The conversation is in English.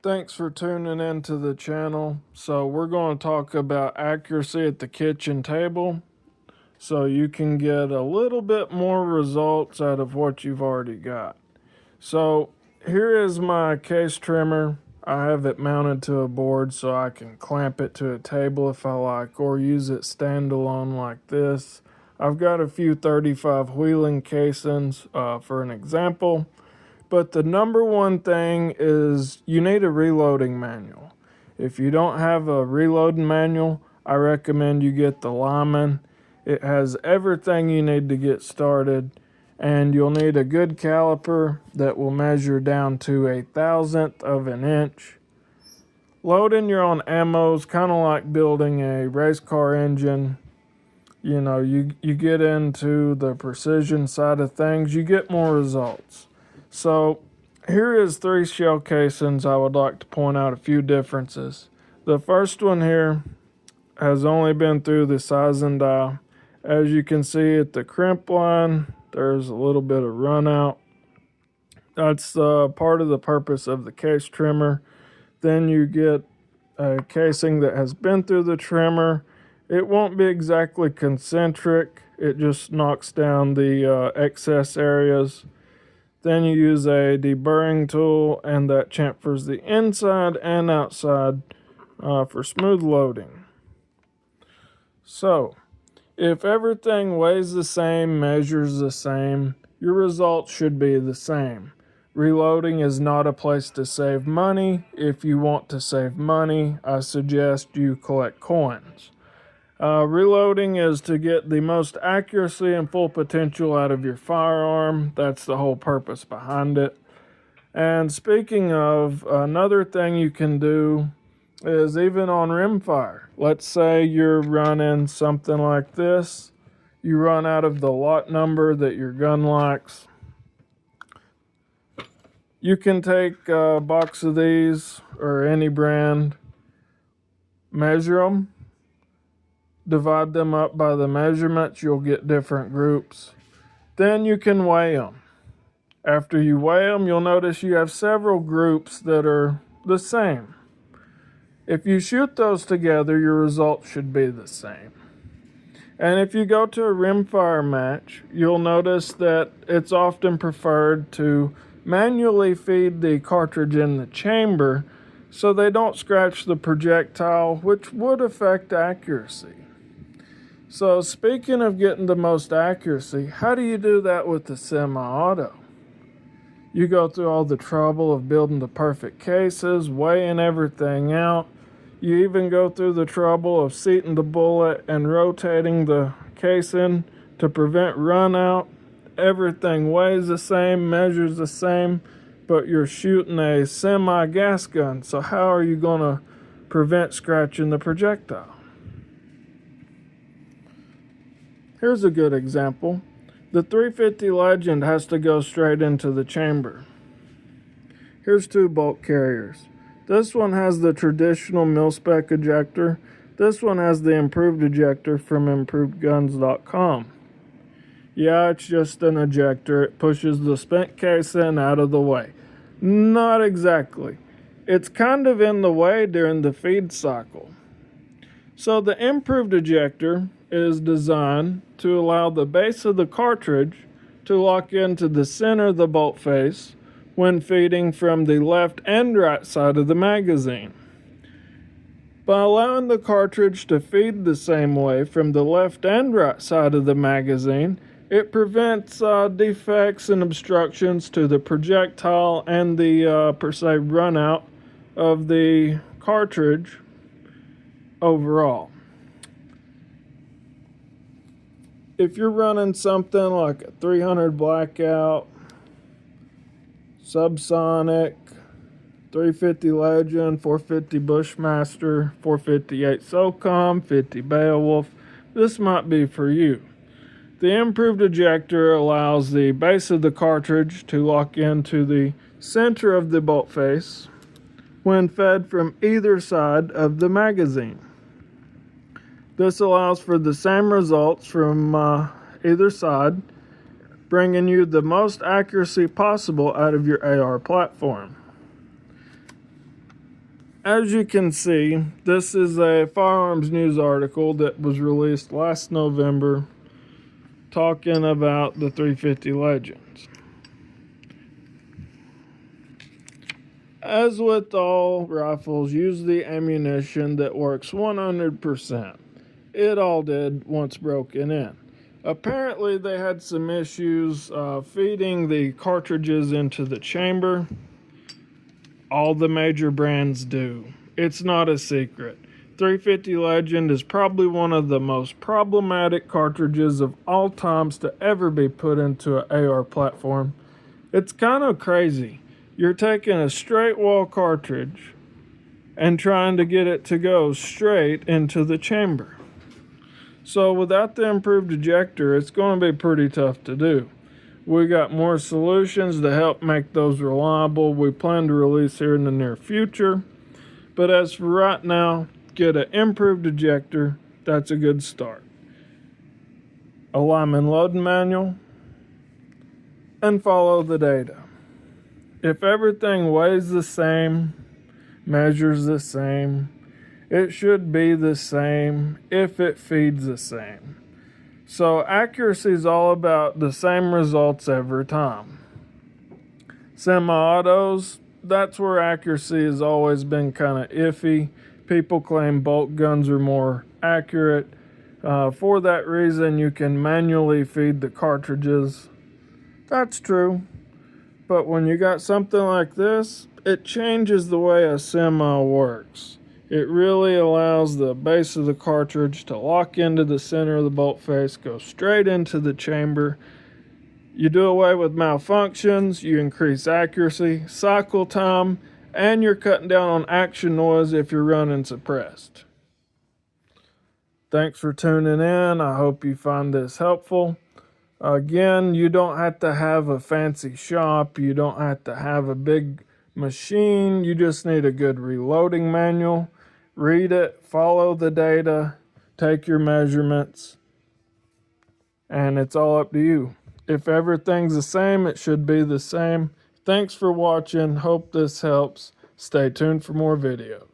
Thanks for tuning into the channel. So we're going to talk about accuracy at the kitchen table so you can get a little bit more results out of what you've already got. So here is my case trimmer. I have it mounted to a board so I can clamp it to a table if I like, or use it standalone like this. I've got a few 35 wheeling casings for an example. But the number one thing is you need a reloading manual. If you don't have a reloading manual, I recommend you get the Lyman. It has everything you need to get started, and you'll need a good caliper that will measure down to 1/1000th of an inch. Loading your own ammo is kind of like building a race car engine. You get into the precision side of things, you get more results. So here is 3 shell casings. I would like to point out a few differences. The first one here has only been through the size and die. As you can see at the crimp line, there's a little bit of run out. That's part of the purpose of the case trimmer. Then you get a casing that has been through the trimmer. It won't be exactly concentric. It just knocks down the excess areas. Then you use a deburring tool, and that chamfers the inside and outside for smooth loading. So, if everything weighs the same, measures the same, your results should be the same. Reloading is not a place to save money. If you want to save money, I suggest you collect coins. Reloading is to get the most accuracy and full potential out of your firearm. That's the whole purpose behind it. And speaking of, another thing you can do is even on Rimfire. Let's say you're running something like this. You run out of the lot number that your gun likes. You can take a box of these or any brand, measure them, divide them up by the measurements, you'll get different groups. Then you can weigh them. After you weigh them, you'll notice you have several groups that are the same. If you shoot those together, your results should be the same. And if you go to a rimfire match, you'll notice that it's often preferred to manually feed the cartridge in the chamber so they don't scratch the projectile, which would affect accuracy. So speaking of getting the most accuracy, how do you do that with the semi-auto? You go through all the trouble of building the perfect cases, weighing everything out. You even go through the trouble of seating the bullet and rotating the casing to prevent run out. Everything weighs the same, measures the same, but you're shooting a semi-gas gun. So how are you going to prevent scratching the projectile? Here's a good example. The 350 Legend has to go straight into the chamber. Here's 2 bolt carriers. This one has the traditional mil-spec ejector. This one has the improved ejector from improvedguns.com. Yeah, it's just an ejector. It pushes the spent casing out of the way. Not exactly. It's kind of in the way during the feed cycle. So the improved ejector is designed to allow the base of the cartridge to lock into the center of the bolt face when feeding from the left and right side of the magazine. By allowing the cartridge to feed the same way from the left and right side of the magazine, it prevents defects and obstructions to the projectile and the per se run out of the cartridge overall. If you're running something like a 300 Blackout, Subsonic, 350 Legend, 450 Bushmaster, 458 SOCOM, 50 Beowulf, this might be for you. The improved ejector allows the base of the cartridge to lock into the center of the bolt face when fed from either side of the magazine. This allows for the same results from either side, bringing you the most accuracy possible out of your AR platform. As you can see, this is a firearms news article that was released last November talking about the 350 Legends. As with all rifles, use the ammunition that works 100%. It all did once broken in. Apparently they had some issues feeding the cartridges into the chamber. All the major brands do. It's not a secret. 350 Legend is probably one of the most problematic cartridges of all times to ever be put into an AR platform. It's kind of crazy. You're taking a straight wall cartridge and trying to get it to go straight into the chamber. So without the improved ejector, it's going to be pretty tough to do. We got more solutions to help make those reliable. We plan to release here in the near future. But as for right now, get an improved ejector. That's a good start. A Lyman loading manual. And follow the data. If everything weighs the same, measures the same, it should be the same if it feeds the same. So accuracy is all about the same results every time. Semi-autos, that's where accuracy has always been kind of iffy. People claim bolt guns are more accurate. For that reason, you can manually feed the cartridges. That's true. But when you got something like this, it changes the way a semi works. It really allows the base of the cartridge to lock into the center of the bolt face, go straight into the chamber. You do away with malfunctions, you increase accuracy, cycle time, and you're cutting down on action noise if you're running suppressed. Thanks for tuning in. I hope you find this helpful. Again, you don't have to have a fancy shop. You don't have to have a big machine. You just need a good reloading manual. Read it, follow the data, take your measurements, and it's all up to you. If everything's the same, it should be the same. Thanks for watching. Hope this helps. Stay tuned for more videos.